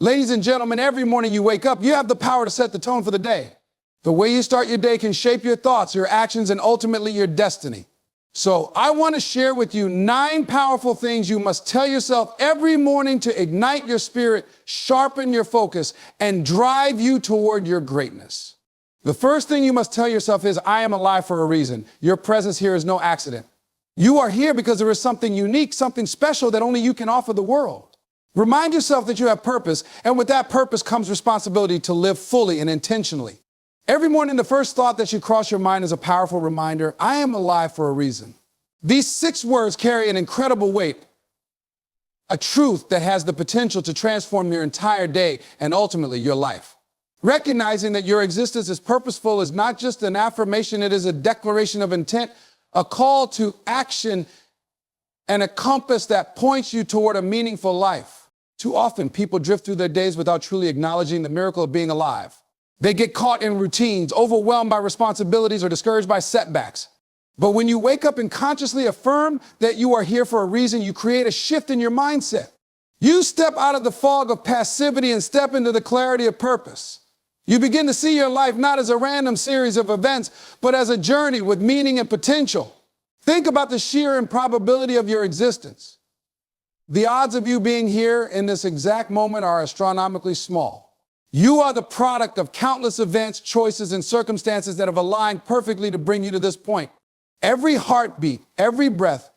Ladies and gentlemen, every morning you wake up, you have the power to set the tone for the day. The way you start your day can shape your thoughts, your actions, and ultimately your destiny. So I want to share with you 9 powerful things you must tell yourself every morning to ignite your spirit, sharpen your focus, and drive you toward your greatness. The first thing you must tell yourself is, I am alive for a reason. Your presence here is no accident. You are here because there is something unique, something special that only you can offer the world. Remind yourself that you have purpose, and with that purpose comes responsibility to live fully and intentionally. Every morning, the first thought that should cross your mind is a powerful reminder, I am alive for a reason. These 6 words carry an incredible weight, a truth that has the potential to transform your entire day and ultimately your life. Recognizing that your existence is purposeful is not just an affirmation, it is a declaration of intent, a call to action, and a compass that points you toward a meaningful life. Too often, people drift through their days without truly acknowledging the miracle of being alive. They get caught in routines, overwhelmed by responsibilities, or discouraged by setbacks. But when you wake up and consciously affirm that you are here for a reason, you create a shift in your mindset. You step out of the fog of passivity and step into the clarity of purpose. You begin to see your life not as a random series of events, but as a journey with meaning and potential. Think about the sheer improbability of your existence. The odds of you being here in this exact moment are astronomically small. You are the product of countless events, choices, and circumstances that have aligned perfectly to bring you to this point. Every heartbeat, every breath,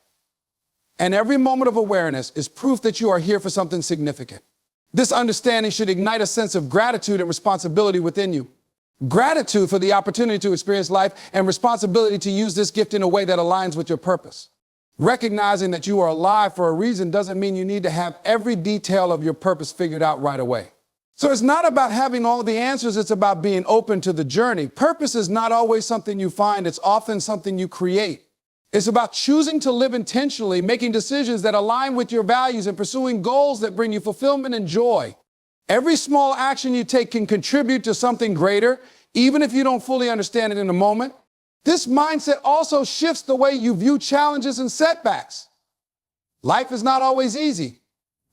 and every moment of awareness is proof that you are here for something significant. This understanding should ignite a sense of gratitude and responsibility within you. Gratitude for the opportunity to experience life and responsibility to use this gift in a way that aligns with your purpose. Recognizing that you are alive for a reason doesn't mean you need to have every detail of your purpose figured out right away. So it's not about having all the answers, it's about being open to the journey. Purpose is not always something you find, it's often something you create. It's about choosing to live intentionally, making decisions that align with your values, and pursuing goals that bring you fulfillment and joy. Every small action you take can contribute to something greater, even if you don't fully understand it in the moment. This mindset also shifts the way you view challenges and setbacks. Life is not always easy,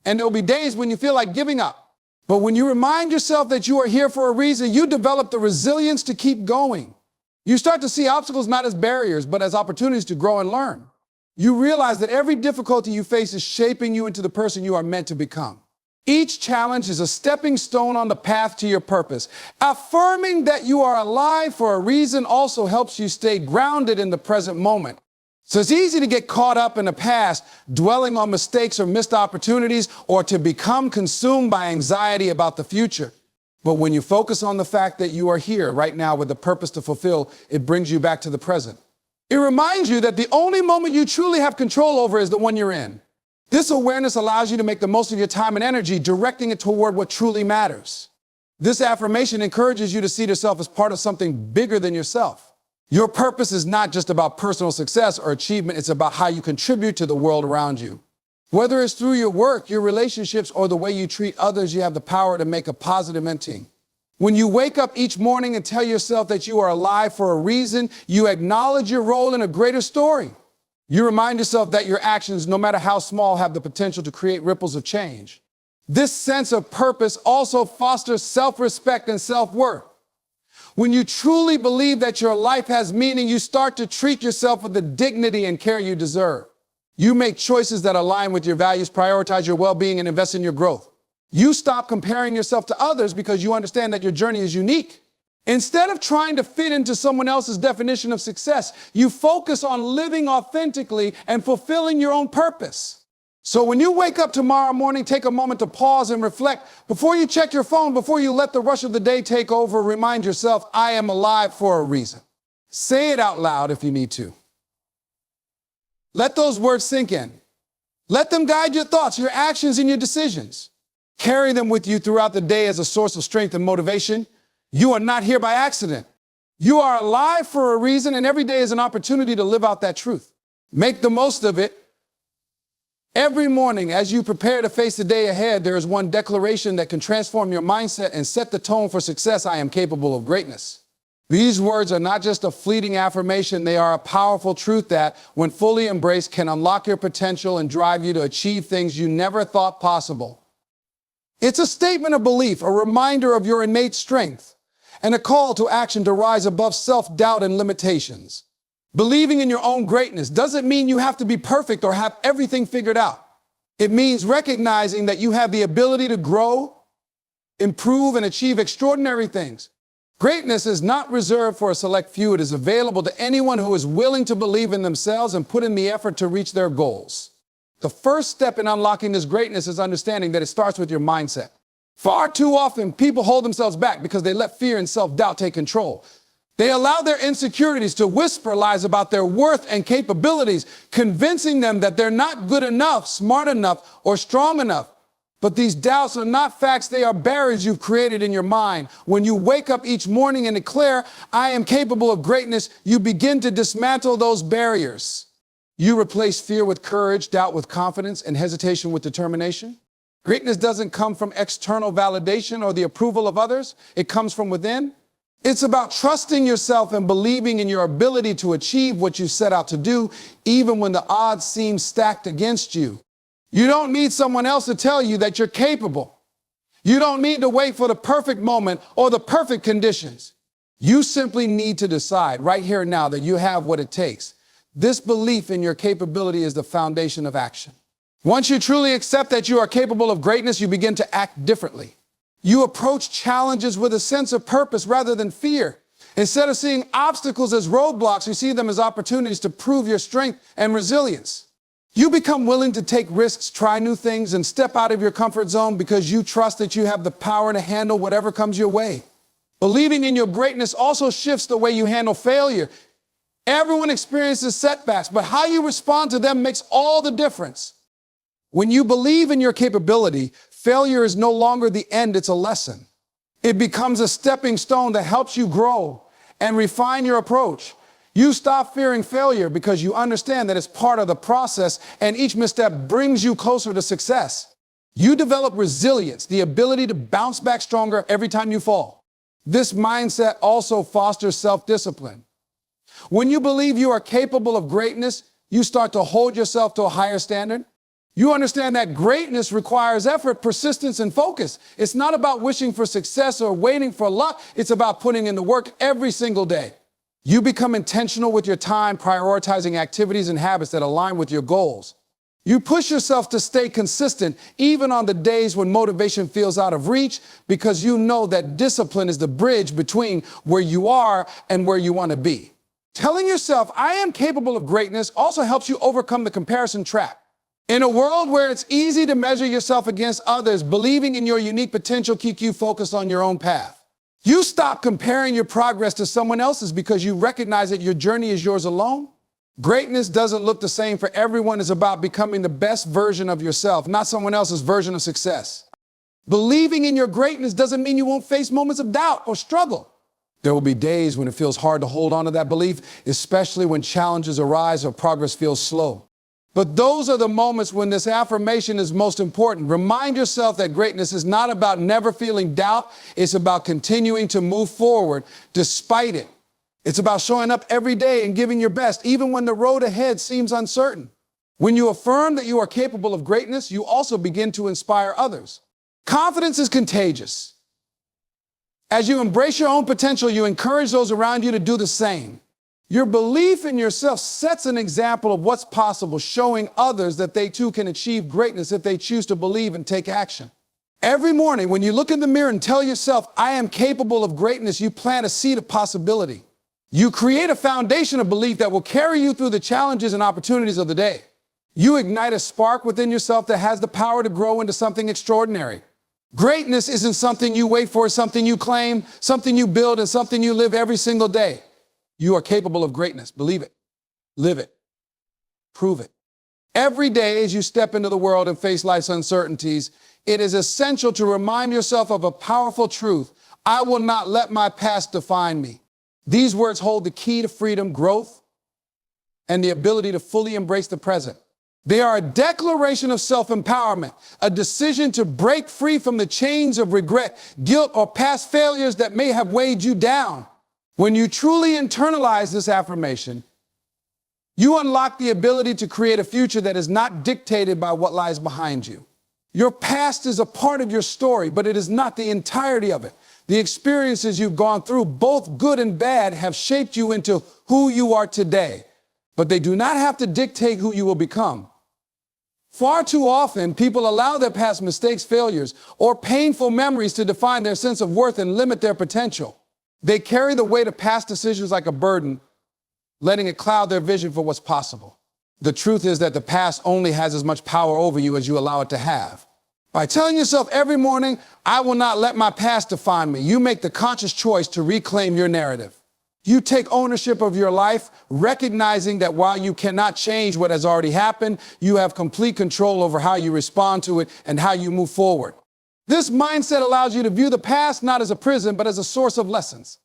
and there'll be days when you feel like giving up. But when you remind yourself that you are here for a reason, you develop the resilience to keep going. You start to see obstacles not as barriers, but as opportunities to grow and learn. You realize that every difficulty you face is shaping you into the person you are meant to become. Each challenge is a stepping stone on the path to your purpose. Affirming that you are alive for a reason also helps you stay grounded in the present moment. So it's easy to get caught up in the past, dwelling on mistakes or missed opportunities, or to become consumed by anxiety about the future. But when you focus on the fact that you are here right now with a purpose to fulfill, it brings you back to the present. It reminds you that the only moment you truly have control over is the one you're in. This awareness allows you to make the most of your time and energy, directing it toward what truly matters. This affirmation encourages you to see yourself as part of something bigger than yourself. Your purpose is not just about personal success or achievement, it's about how you contribute to the world around you. Whether it's through your work, your relationships, or the way you treat others, you have the power to make a positive impact. When you wake up each morning and tell yourself that you are alive for a reason, you acknowledge your role in a greater story. You remind yourself that your actions, no matter how small, have the potential to create ripples of change. This sense of purpose also fosters self-respect and self-worth. When you truly believe that your life has meaning, you start to treat yourself with the dignity and care you deserve. You make choices that align with your values, prioritize your well-being, and invest in your growth. You stop comparing yourself to others because you understand that your journey is unique. Instead of trying to fit into someone else's definition of success, you focus on living authentically and fulfilling your own purpose. So when you wake up tomorrow morning, take a moment to pause and reflect. Before you check your phone, before you let the rush of the day take over, remind yourself, I am alive for a reason. Say it out loud if you need to. Let those words sink in. Let them guide your thoughts, your actions, and your decisions. Carry them with you throughout the day as a source of strength and motivation. You are not here by accident. You are alive for a reason, and every day is an opportunity to live out that truth. Make the most of it. Every morning, as you prepare to face the day ahead, there is one declaration that can transform your mindset and set the tone for success. I am capable of greatness. These words are not just a fleeting affirmation. They are a powerful truth that, when fully embraced, can unlock your potential and drive you to achieve things you never thought possible. It's a statement of belief, a reminder of your innate strength, and a call to action to rise above self-doubt and limitations. Believing in your own greatness doesn't mean you have to be perfect or have everything figured out. It means recognizing that you have the ability to grow, improve, and achieve extraordinary things. Greatness is not reserved for a select few. It is available to anyone who is willing to believe in themselves and put in the effort to reach their goals. The first step in unlocking this greatness is understanding that it starts with your mindset. Far too often, people hold themselves back because they let fear and self-doubt take control. They allow their insecurities to whisper lies about their worth and capabilities, convincing them that they're not good enough, smart enough, or strong enough. But these doubts are not facts, they are barriers you've created in your mind. When you wake up each morning and declare, I am capable of greatness, you begin to dismantle those barriers. You replace fear with courage, doubt with confidence, and hesitation with determination. Greatness doesn't come from external validation or the approval of others. It comes from within. It's about trusting yourself and believing in your ability to achieve what you set out to do, even when the odds seem stacked against you. You don't need someone else to tell you that you're capable. You don't need to wait for the perfect moment or the perfect conditions. You simply need to decide right here and now that you have what it takes. This belief in your capability is the foundation of action. Once you truly accept that you are capable of greatness, you begin to act differently. You approach challenges with a sense of purpose rather than fear. Instead of seeing obstacles as roadblocks, you see them as opportunities to prove your strength and resilience. You become willing to take risks, try new things, and step out of your comfort zone because you trust that you have the power to handle whatever comes your way. Believing in your greatness also shifts the way you handle failure. Everyone experiences setbacks, but how you respond to them makes all the difference. When you believe in your capability, failure is no longer the end, it's a lesson. It becomes a stepping stone that helps you grow and refine your approach. You stop fearing failure because you understand that it's part of the process and each misstep brings you closer to success. You develop resilience, the ability to bounce back stronger every time you fall. This mindset also fosters self-discipline. When you believe you are capable of greatness, you start to hold yourself to a higher standard. You understand that greatness requires effort, persistence, and focus. It's not about wishing for success or waiting for luck. It's about putting in the work every single day. You become intentional with your time, prioritizing activities and habits that align with your goals. You push yourself to stay consistent, even on the days when motivation feels out of reach, because you know that discipline is the bridge between where you are and where you want to be. Telling yourself, I am capable of greatness, also helps you overcome the comparison trap. In a world where it's easy to measure yourself against others, believing in your unique potential keeps you focused on your own path. You stop comparing your progress to someone else's because you recognize that your journey is yours alone. Greatness doesn't look the same for everyone. It's about becoming the best version of yourself, not someone else's version of success. Believing in your greatness doesn't mean you won't face moments of doubt or struggle. There will be days when it feels hard to hold on to that belief, especially when challenges arise or progress feels slow. But those are the moments when this affirmation is most important. Remind yourself that greatness is not about never feeling doubt. It's about continuing to move forward despite it. It's about showing up every day and giving your best, even when the road ahead seems uncertain. When you affirm that you are capable of greatness, you also begin to inspire others. Confidence is contagious. As you embrace your own potential, you encourage those around you to do the same. Your belief in yourself sets an example of what's possible, showing others that they too can achieve greatness if they choose to believe and take action. Every morning, when you look in the mirror and tell yourself, I am capable of greatness, you plant a seed of possibility. You create a foundation of belief that will carry you through the challenges and opportunities of the day. You ignite a spark within yourself that has the power to grow into something extraordinary. Greatness isn't something you wait for, it's something you claim, something you build, and something you live every single day. You are capable of greatness. Believe it. Live it. Prove it. Every day as you step into the world and face life's uncertainties, it is essential to remind yourself of a powerful truth. I will not let my past define me. These words hold the key to freedom, growth, and the ability to fully embrace the present. They are a declaration of self-empowerment, a decision to break free from the chains of regret, guilt, or past failures that may have weighed you down. When you truly internalize this affirmation, you unlock the ability to create a future that is not dictated by what lies behind you. Your past is a part of your story, but it is not the entirety of it. The experiences you've gone through, both good and bad, have shaped you into who you are today, but they do not have to dictate who you will become. Far too often, people allow their past mistakes, failures, or painful memories to define their sense of worth and limit their potential. They carry the weight of past decisions like a burden, letting it cloud their vision for what's possible. The truth is that the past only has as much power over you as you allow it to have. By telling yourself every morning, I will not let my past define me, you make the conscious choice to reclaim your narrative. You take ownership of your life, recognizing that while you cannot change what has already happened, you have complete control over how you respond to it and how you move forward. This mindset allows you to view the past not as a prison, but as a source of lessons.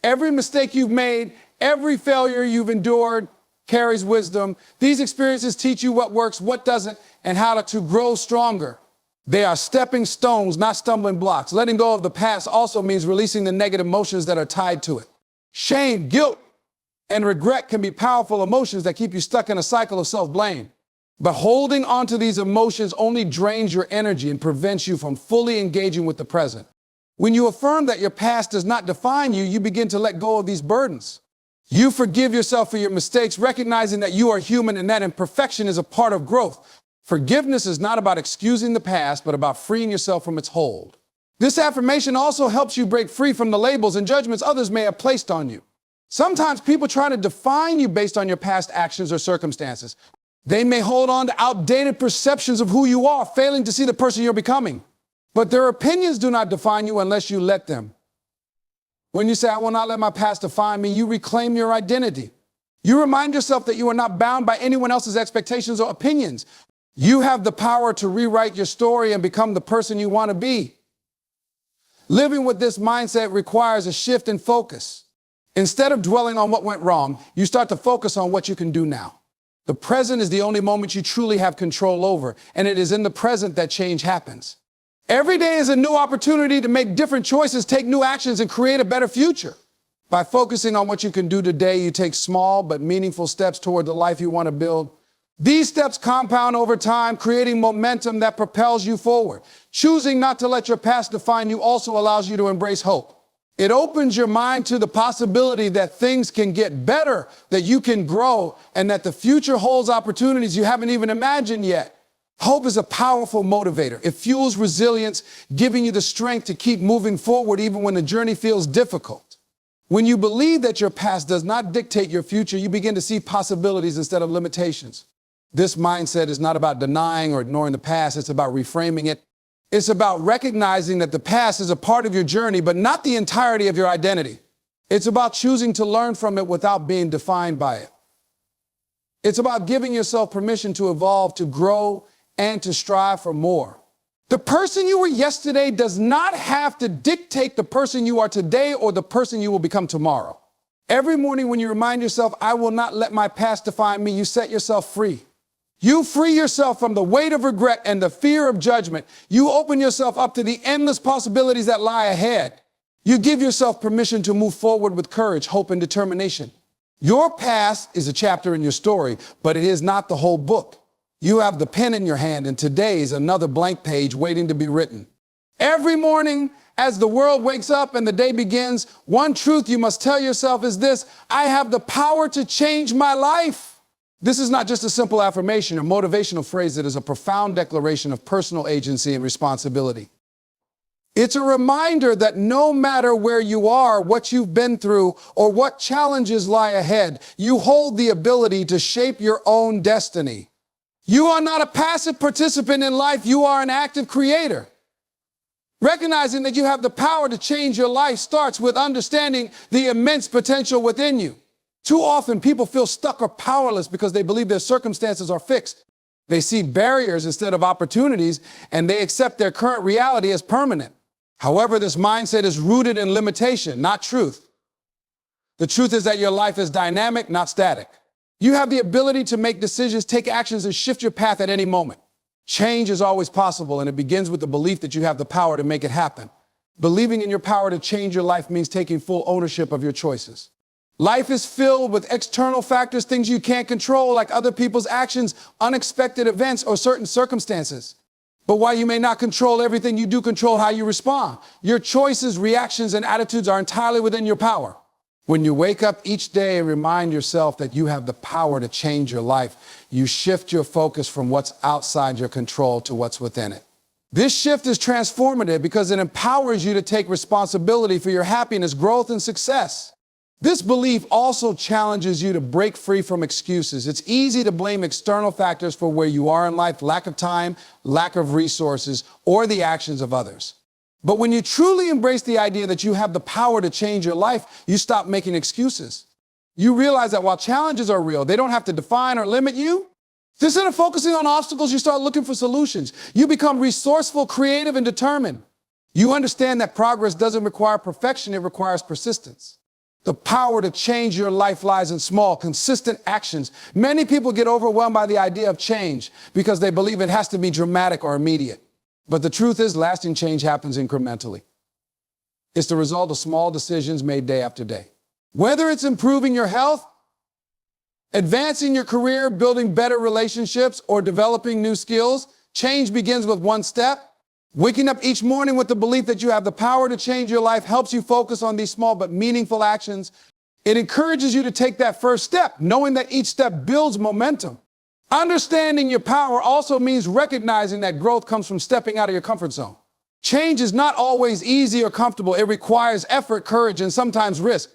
Every mistake you've made, every failure you've endured carries wisdom. These experiences teach you what works, what doesn't, and how to grow stronger. They are stepping stones, not stumbling blocks. Letting go of the past also means releasing the negative emotions that are tied to it. Shame, guilt, and regret can be powerful emotions that keep you stuck in a cycle of self-blame. But holding on to these emotions only drains your energy and prevents you from fully engaging with the present. When you affirm that your past does not define you, you begin to let go of these burdens. You forgive yourself for your mistakes, recognizing that you are human and that imperfection is a part of growth. Forgiveness is not about excusing the past, but about freeing yourself from its hold. This affirmation also helps you break free from the labels and judgments others may have placed on you. Sometimes people try to define you based on your past actions or circumstances. They may hold on to outdated perceptions of who you are, failing to see the person you're becoming. But their opinions do not define you unless you let them. When you say, I will not let my past define me, you reclaim your identity. You remind yourself that you are not bound by anyone else's expectations or opinions. You have the power to rewrite your story and become the person you want to be. Living with this mindset requires a shift in focus. Instead of dwelling on what went wrong, you start to focus on what you can do now. The present is the only moment you truly have control over, and it is in the present that change happens. Every day is a new opportunity to make different choices, take new actions, and create a better future. By focusing on what you can do today, you take small but meaningful steps toward the life you want to build. These steps compound over time, creating momentum that propels you forward. Choosing not to let your past define you also allows you to embrace hope. It opens your mind to the possibility that things can get better, that you can grow, and that the future holds opportunities you haven't even imagined yet. Hope is a powerful motivator. It fuels resilience, giving you the strength to keep moving forward even when the journey feels difficult. When you believe that your past does not dictate your future, you begin to see possibilities instead of limitations. This mindset is not about denying or ignoring the past. It's about reframing it. It's about recognizing that the past is a part of your journey, but not the entirety of your identity. It's about choosing to learn from it without being defined by it. It's about giving yourself permission to evolve, to grow, and to strive for more. The person you were yesterday does not have to dictate the person you are today or the person you will become tomorrow. Every morning when you remind yourself, I will not let my past define me, you set yourself free. You free yourself from the weight of regret and the fear of judgment. You open yourself up to the endless possibilities that lie ahead. You give yourself permission to move forward with courage, hope, and determination. Your past is a chapter in your story, but it is not the whole book. You have the pen in your hand, and today is another blank page waiting to be written. Every morning, as the world wakes up and the day begins, one truth you must tell yourself is this: I have the power to change my life. This is not just a simple affirmation or motivational phrase. It is a profound declaration of personal agency and responsibility. It's a reminder that no matter where you are, what you've been through, or what challenges lie ahead, you hold the ability to shape your own destiny. You are not a passive participant in life. You are an active creator. Recognizing that you have the power to change your life starts with understanding the immense potential within you. Too often, people feel stuck or powerless because they believe their circumstances are fixed. They see barriers instead of opportunities, and they accept their current reality as permanent. However, this mindset is rooted in limitation, not truth. The truth is that your life is dynamic, not static. You have the ability to make decisions, take actions, and shift your path at any moment. Change is always possible, and it begins with the belief that you have the power to make it happen. Believing in your power to change your life means taking full ownership of your choices. Life is filled with external factors, things you can't control, like other people's actions, unexpected events, or certain circumstances. But while you may not control everything, you do control how you respond. Your choices, reactions, and attitudes are entirely within your power. When you wake up each day and remind yourself that you have the power to change your life, you shift your focus from what's outside your control to what's within it. This shift is transformative because it empowers you to take responsibility for your happiness, growth, and success. This belief also challenges you to break free from excuses. It's easy to blame external factors for where you are in life, lack of time, lack of resources, or the actions of others. But when you truly embrace the idea that you have the power to change your life, you stop making excuses. You realize that while challenges are real, they don't have to define or limit you. Instead of focusing on obstacles, you start looking for solutions. You become resourceful, creative, and determined. You understand that progress doesn't require perfection, it requires persistence. The power to change your life lies in small, consistent actions. Many people get overwhelmed by the idea of change because they believe it has to be dramatic or immediate. But the truth is, lasting change happens incrementally. It's the result of small decisions made day after day. Whether it's improving your health, advancing your career, building better relationships, or developing new skills, change begins with one step. Waking up each morning with the belief that you have the power to change your life helps you focus on these small but meaningful actions. It encourages you to take that first step, knowing that each step builds momentum. Understanding your power also means recognizing that growth comes from stepping out of your comfort zone. Change is not always easy or comfortable. It requires effort, courage, and sometimes risk.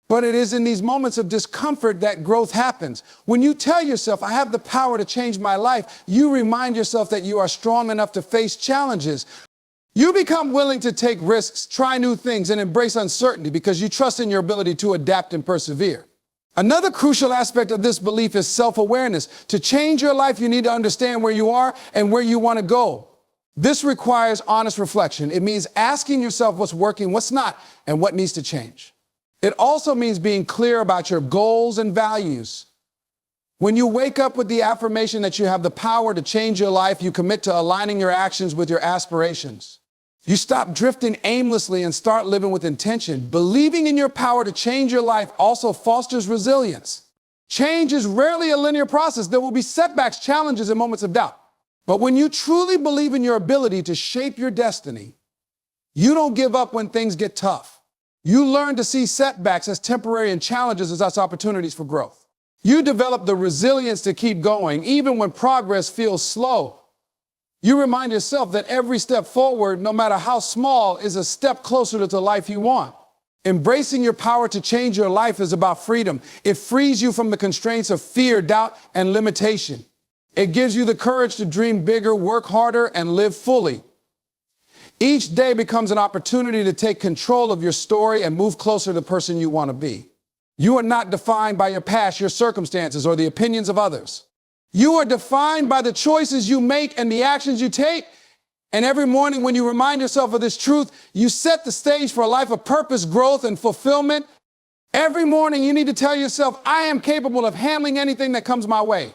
But it is in these moments of discomfort that growth happens. When you tell yourself, I have the power to change my life, you remind yourself that you are strong enough to face challenges. You become willing to take risks, try new things, and embrace uncertainty because you trust in your ability to adapt and persevere. Another crucial aspect of this belief is self-awareness. To change your life, you need to understand where you are and where you want to go. This requires honest reflection. It means asking yourself what's working, what's not, and what needs to change. It also means being clear about your goals and values. When you wake up with the affirmation that you have the power to change your life, you commit to aligning your actions with your aspirations. You stop drifting aimlessly and start living with intention. Believing in your power to change your life also fosters resilience. Change is rarely a linear process. There will be setbacks, challenges, and moments of doubt. But when you truly believe in your ability to shape your destiny, you don't give up when things get tough. You learn to see setbacks as temporary and challenges as opportunities for growth. You develop the resilience to keep going, even when progress feels slow. You remind yourself that every step forward, no matter how small, is a step closer to the life you want. Embracing your power to change your life is about freedom. It frees you from the constraints of fear, doubt, and limitation. It gives you the courage to dream bigger, work harder, and live fully. Each day becomes an opportunity to take control of your story and move closer to the person you want to be. You are not defined by your past, your circumstances, or the opinions of others. You are defined by the choices you make and the actions you take. And every morning when you remind yourself of this truth, you set the stage for a life of purpose, growth, and fulfillment. Every morning you need to tell yourself, I am capable of handling anything that comes my way.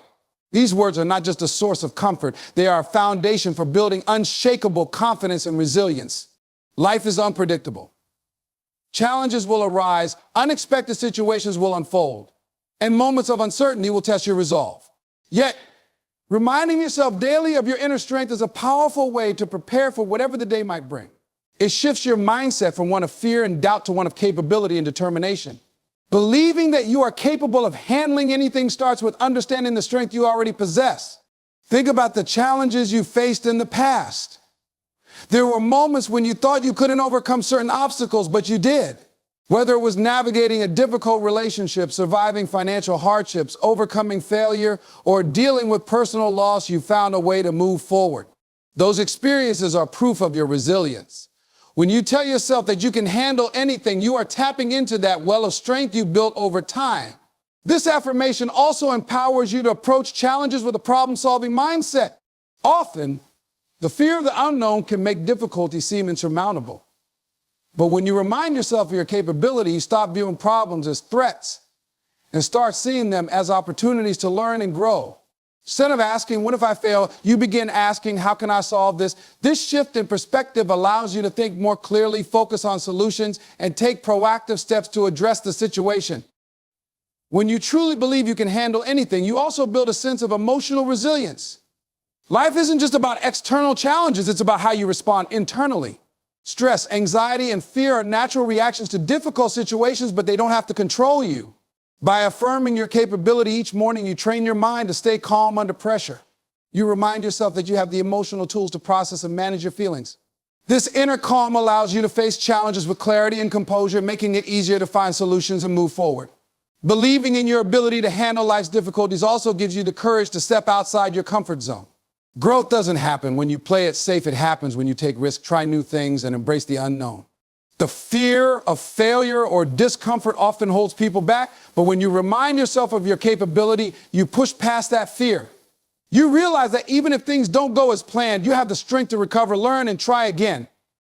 These words are not just a source of comfort. They are a foundation for building unshakable confidence and resilience. Life is unpredictable. Challenges will arise, unexpected situations will unfold, and moments of uncertainty will test your resolve. Yet, reminding yourself daily of your inner strength is a powerful way to prepare for whatever the day might bring. It shifts your mindset from one of fear and doubt to one of capability and determination. Believing that you are capable of handling anything starts with understanding the strength you already possess. Think about the challenges you faced in the past. There were moments when you thought you couldn't overcome certain obstacles, but you did. Whether it was navigating a difficult relationship, surviving financial hardships, overcoming failure, or dealing with personal loss, you found a way to move forward. Those experiences are proof of your resilience. When you tell yourself that you can handle anything, you are tapping into that well of strength you built over time. This affirmation also empowers you to approach challenges with a problem-solving mindset. Often, the fear of the unknown can make difficulty seem insurmountable. But when you remind yourself of your capability, you stop viewing problems as threats and start seeing them as opportunities to learn and grow. Instead of asking, what if I fail, you begin asking, how can I solve this? This shift in perspective allows you to think more clearly, focus on solutions, and take proactive steps to address the situation. When you truly believe you can handle anything, you also build a sense of emotional resilience. Life isn't just about external challenges, it's about how you respond internally. Stress, anxiety, and fear are natural reactions to difficult situations, but they don't have to control you. By affirming your capability each morning, you train your mind to stay calm under pressure. You remind yourself that you have the emotional tools to process and manage your feelings. This inner calm allows you to face challenges with clarity and composure, making it easier to find solutions and move forward. Believing in your ability to handle life's difficulties also gives you the courage to step outside your comfort zone. Growth doesn't happen when you play it safe. It happens when you take risks, try new things, and embrace the unknown. The fear of failure or discomfort often holds people back, but when you remind yourself of your capability, you push past that fear. You realize that even if things don't go as planned, you have the strength to recover, learn, and try again.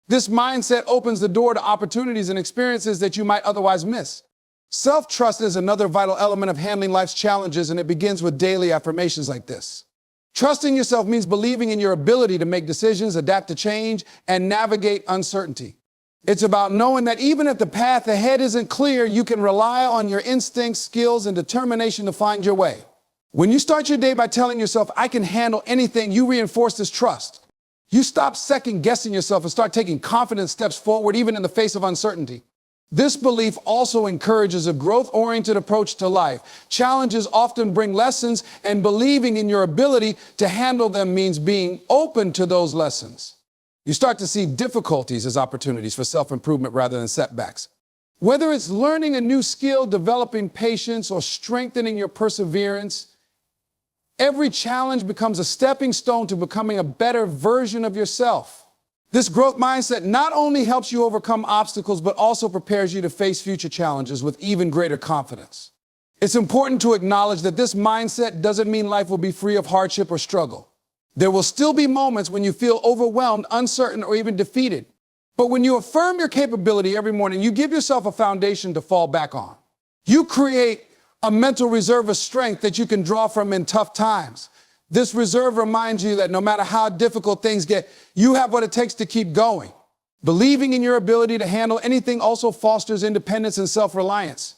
This mindset opens the door to opportunities and experiences that you might otherwise miss. Self-trust is another vital element of handling life's challenges, and it begins with daily affirmations like this. Trusting yourself means believing in your ability to make decisions, adapt to change, and navigate uncertainty. It's about knowing that even if the path ahead isn't clear, you can rely on your instincts, skills, and determination to find your way. When you start your day by telling yourself, I can handle anything, you reinforce this trust. You stop second-guessing yourself and start taking confident steps forward, even in the face of uncertainty. This belief also encourages a growth-oriented approach to life. Challenges often bring lessons, and believing in your ability to handle them means being open to those lessons. You start to see difficulties as opportunities for self-improvement rather than setbacks. Whether it's learning a new skill, developing patience, or strengthening your perseverance, every challenge becomes a stepping stone to becoming a better version of yourself. This growth mindset not only helps you overcome obstacles, but also prepares you to face future challenges with even greater confidence. It's important to acknowledge that this mindset doesn't mean life will be free of hardship or struggle. There will still be moments when you feel overwhelmed, uncertain, or even defeated. But when you affirm your capability every morning, you give yourself a foundation to fall back on. You create a mental reserve of strength that you can draw from in tough times. This reserve reminds you that no matter how difficult things get, you have what it takes to keep going. Believing in your ability to handle anything also fosters independence and self-reliance.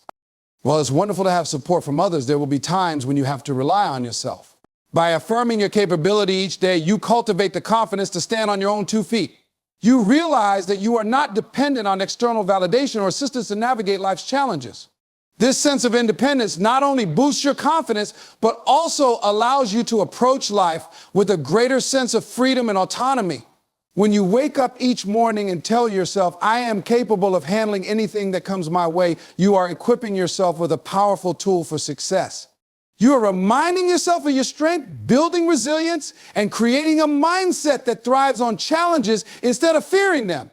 While it's wonderful to have support from others, there will be times when you have to rely on yourself. By affirming your capability each day, you cultivate the confidence to stand on your own 2 feet. You realize that you are not dependent on external validation or assistance to navigate life's challenges. This sense of independence not only boosts your confidence, but also allows you to approach life with a greater sense of freedom and autonomy. When you wake up each morning and tell yourself, I am capable of handling anything that comes my way, you are equipping yourself with a powerful tool for success. You are reminding yourself of your strength, building resilience, and creating a mindset that thrives on challenges instead of fearing them.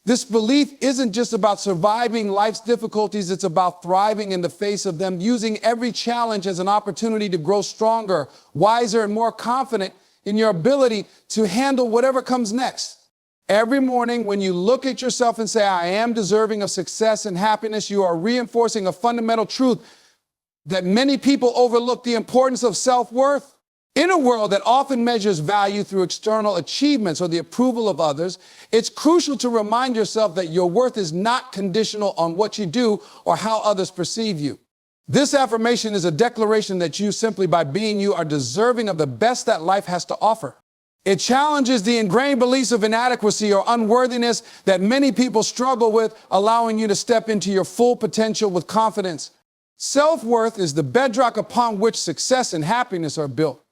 This belief isn't just about surviving life's difficulties, it's about thriving in the face of them, using every challenge as an opportunity to grow stronger, wiser, and more confident in your ability to handle whatever comes next. Every morning, when you look at yourself and say, I am deserving of success and happiness, you are reinforcing a fundamental truth that many people overlook: the importance of self-worth. In a world that often measures value through external achievements or the approval of others, it's crucial to remind yourself that your worth is not conditional on what you do or how others perceive you. This affirmation is a declaration that you, simply by being you, are deserving of the best that life has to offer. It challenges the ingrained beliefs of inadequacy or unworthiness that many people struggle with, allowing you to step into your full potential with confidence. Self-worth is the bedrock upon which success and happiness are built.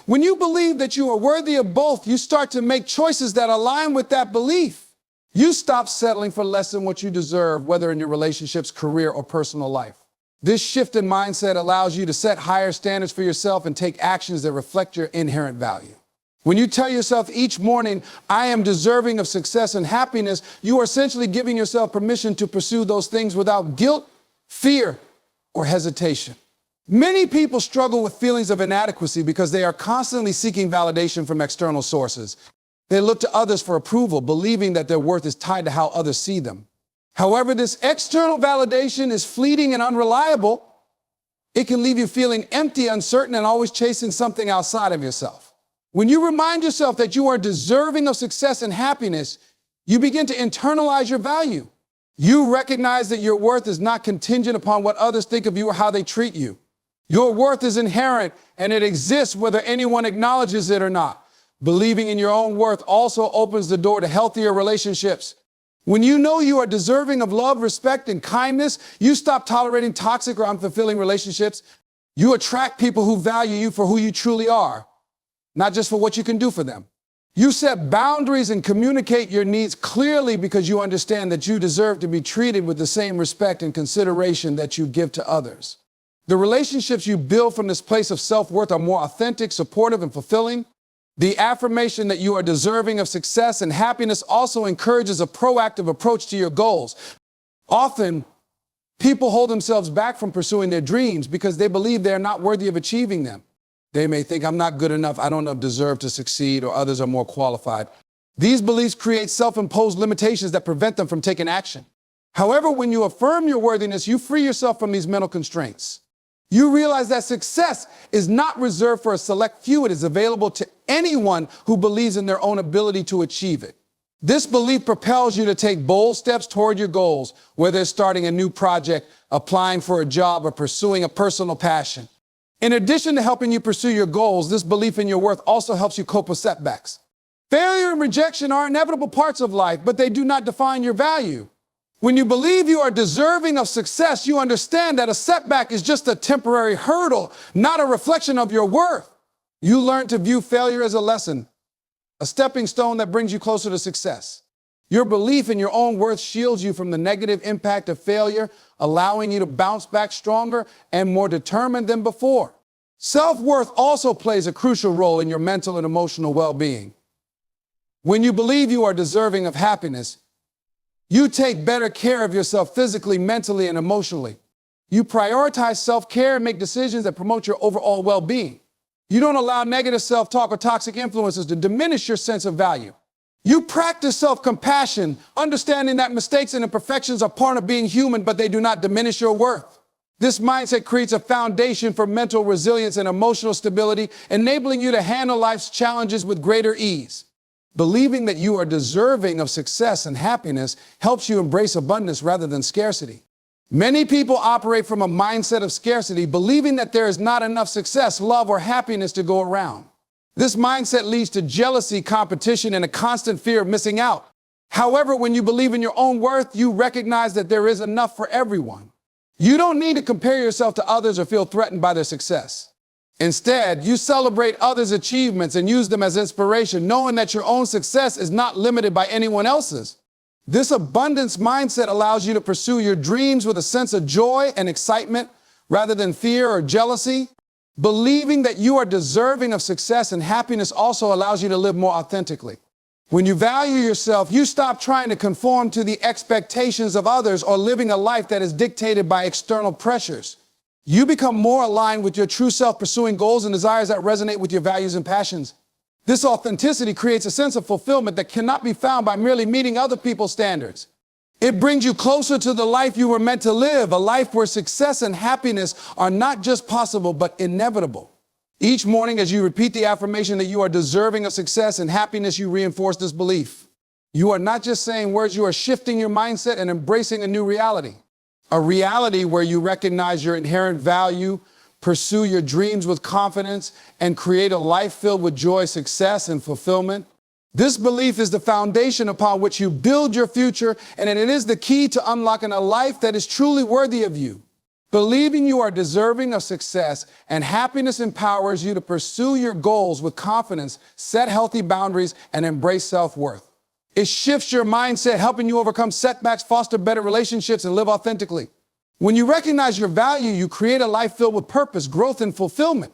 When you believe that you are worthy of both, you start to make choices that align with that belief. You stop settling for less than what you deserve, whether in your relationships, career, or personal life. This shift in mindset allows you to set higher standards for yourself and take actions that reflect your inherent value. When you tell yourself each morning, I am deserving of success and happiness, you are essentially giving yourself permission to pursue those things without guilt, fear, or hesitation. Many people struggle with feelings of inadequacy because they are constantly seeking validation from external sources. They look to others for approval, believing that their worth is tied to how others see them. However, this external validation is fleeting and unreliable. It can leave you feeling empty, uncertain, and always chasing something outside of yourself. When you remind yourself that you are deserving of success and happiness, you begin to internalize your value. You recognize that your worth is not contingent upon what others think of you or how they treat you. Your worth is inherent and it exists whether anyone acknowledges it or not. Believing in your own worth also opens the door to healthier relationships. When you know you are deserving of love, respect, and kindness, you stop tolerating toxic or unfulfilling relationships. You attract people who value you for who you truly are, not just for what you can do for them. You set boundaries and communicate your needs clearly because you understand that you deserve to be treated with the same respect and consideration that you give to others. The relationships you build from this place of self-worth are more authentic, supportive, and fulfilling. The affirmation that you are deserving of success and happiness also encourages a proactive approach to your goals. Often, people hold themselves back from pursuing their dreams because they believe they're not worthy of achieving them. They may think, I'm not good enough, I don't deserve to succeed, or others are more qualified. These beliefs create self-imposed limitations that prevent them from taking action. However, when you affirm your worthiness, you free yourself from these mental constraints. You realize that success is not reserved for a select few. It is available to anyone who believes in their own ability to achieve it. This belief propels you to take bold steps toward your goals, whether it's starting a new project, applying for a job, or pursuing a personal passion. In addition to helping you pursue your goals, this belief in your worth also helps you cope with setbacks. Failure and rejection are inevitable parts of life, but they do not define your value. When you believe you are deserving of success, you understand that a setback is just a temporary hurdle, not a reflection of your worth. You learn to view failure as a lesson, a stepping stone that brings you closer to success. Your belief in your own worth shields you from the negative impact of failure, allowing you to bounce back stronger and more determined than before. Self-worth also plays a crucial role in your mental and emotional well-being. When you believe you are deserving of happiness, you take better care of yourself physically, mentally, and emotionally. You prioritize self-care and make decisions that promote your overall well-being. You don't allow negative self-talk or toxic influences to diminish your sense of value. You practice self-compassion, understanding that mistakes and imperfections are part of being human, but they do not diminish your worth. This mindset creates a foundation for mental resilience and emotional stability, enabling you to handle life's challenges with greater ease. Believing that you are deserving of success and happiness helps you embrace abundance rather than scarcity. Many people operate from a mindset of scarcity, believing that there is not enough success, love, or happiness to go around. This mindset leads to jealousy, competition, and a constant fear of missing out. However, when you believe in your own worth, you recognize that there is enough for everyone. You don't need to compare yourself to others or feel threatened by their success. Instead, you celebrate others' achievements and use them as inspiration, knowing that your own success is not limited by anyone else's. This abundance mindset allows you to pursue your dreams with a sense of joy and excitement rather than fear or jealousy. Believing that you are deserving of success and happiness also allows you to live more authentically. When you value yourself, you stop trying to conform to the expectations of others or living a life that is dictated by external pressures. You become more aligned with your true self, pursuing goals and desires that resonate with your values and passions. This authenticity creates a sense of fulfillment that cannot be found by merely meeting other people's standards. It brings you closer to the life you were meant to live, a life where success and happiness are not just possible, but inevitable. Each morning, as you repeat the affirmation that you are deserving of success and happiness, you reinforce this belief. You are not just saying words, you are shifting your mindset and embracing a new reality. A reality where you recognize your inherent value, pursue your dreams with confidence, and create a life filled with joy, success, and fulfillment. This belief is the foundation upon which you build your future, and it is the key to unlocking a life that is truly worthy of you. Believing you are deserving of success and happiness empowers you to pursue your goals with confidence, set healthy boundaries, and embrace self-worth. It shifts your mindset, helping you overcome setbacks, foster better relationships, and live authentically. When you recognize your value, you create a life filled with purpose, growth, and fulfillment.